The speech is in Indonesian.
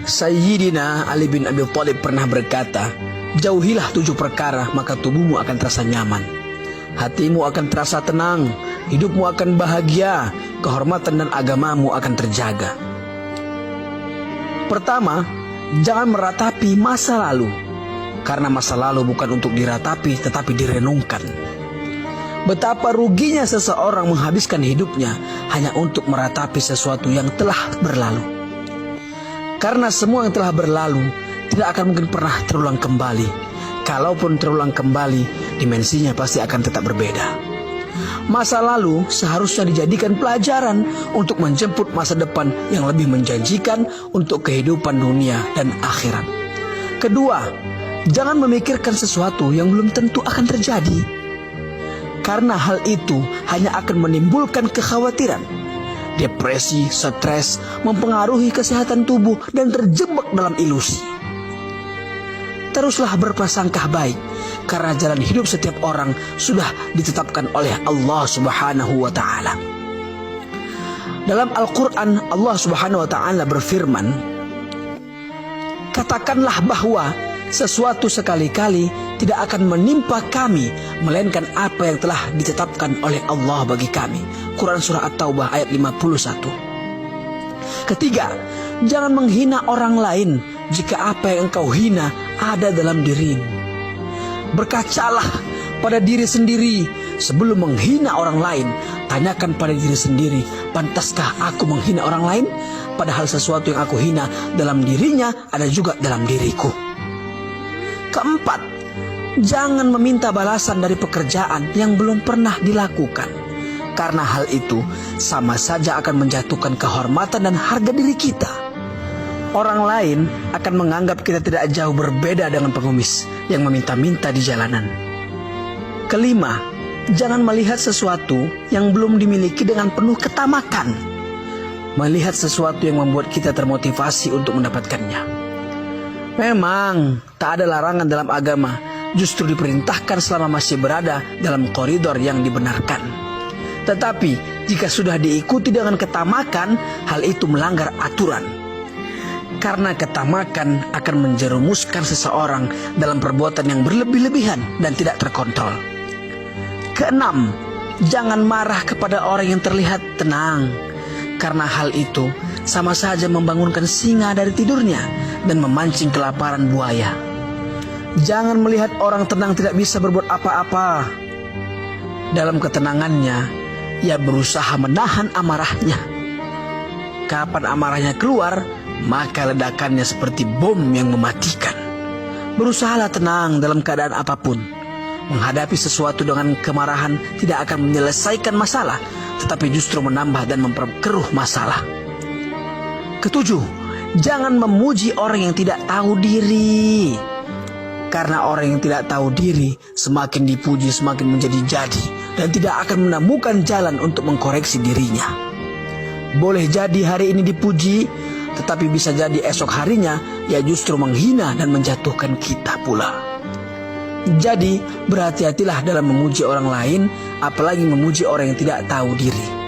Sayyidina Ali bin Abi Thalib pernah berkata, jauhilah 7 perkara maka tubuhmu akan terasa nyaman, hatimu akan terasa tenang, hidupmu akan bahagia, kehormatan dan agamamu akan terjaga. Pertama, jangan meratapi masa lalu, karena masa lalu bukan untuk diratapi tetapi direnungkan. Betapa ruginya seseorang menghabiskan hidupnya hanya untuk meratapi sesuatu yang telah berlalu. Karena semua yang telah berlalu tidak akan mungkin pernah terulang kembali. Kalaupun terulang kembali, dimensinya pasti akan tetap berbeda. Masa lalu seharusnya dijadikan pelajaran untuk menjemput masa depan yang lebih menjanjikan untuk kehidupan dunia dan akhirat. Kedua, jangan memikirkan sesuatu yang belum tentu akan terjadi. Karena hal itu hanya akan menimbulkan kekhawatiran. Depresi, stres, mempengaruhi kesehatan tubuh dan terjebak dalam ilusi. Teruslah berprasangka baik, karena jalan hidup setiap orang sudah ditetapkan oleh Allah Subhanahu wa Ta'ala. Dalam Al-Quran, Allah Subhanahu wa Ta'ala berfirman, katakanlah bahwa sesuatu sekali-kali tidak akan menimpa kami melainkan apa yang telah ditetapkan oleh Allah bagi kami. Quran Surah At-Taubah ayat 51. Ketiga, jangan menghina orang lain jika apa yang engkau hina ada dalam dirimu. Berkacalah pada diri sendiri sebelum menghina orang lain. Tanyakan pada diri sendiri, pantaskah aku menghina orang lain? Padahal sesuatu yang aku hina dalam dirinya ada juga dalam diriku. Keempat, jangan meminta balasan dari pekerjaan yang belum pernah dilakukan. Karena hal itu sama saja akan menjatuhkan kehormatan dan harga diri kita. Orang lain akan menganggap kita tidak jauh berbeda dengan pengemis yang meminta-minta di jalanan. Kelima, jangan melihat sesuatu yang belum dimiliki dengan penuh ketamakan. Melihat sesuatu yang membuat kita termotivasi untuk mendapatkannya. Memang tak ada larangan dalam agama, justru diperintahkan selama masih berada dalam koridor yang dibenarkan. Tetapi jika sudah diikuti dengan ketamakan, hal itu melanggar aturan. Karena ketamakan akan menjerumuskan seseorang dalam perbuatan yang berlebih-lebihan dan tidak terkontrol. Keenam, jangan marah kepada orang yang terlihat tenang. Karena hal itu sama saja membangunkan singa dari tidurnya dan memancing kelaparan buaya. Jangan melihat orang tenang tidak bisa berbuat apa-apa. Dalam ketenangannya, ia berusaha menahan amarahnya. Kapan amarahnya keluar, maka ledakannya seperti bom yang mematikan. Berusahalah tenang dalam keadaan apapun. Menghadapi sesuatu dengan kemarahan tidak akan menyelesaikan masalah, tetapi justru menambah dan memperkeruh masalah. Ketujuh, jangan memuji orang yang tidak tahu diri. Karena orang yang tidak tahu diri semakin dipuji semakin menjadi-jadi dan tidak akan menemukan jalan untuk mengkoreksi dirinya. Boleh jadi hari ini dipuji, tetapi bisa jadi esok harinya ia justru menghina dan menjatuhkan kita pula. Jadi berhati-hatilah dalam memuji orang lain, apalagi memuji orang yang tidak tahu diri.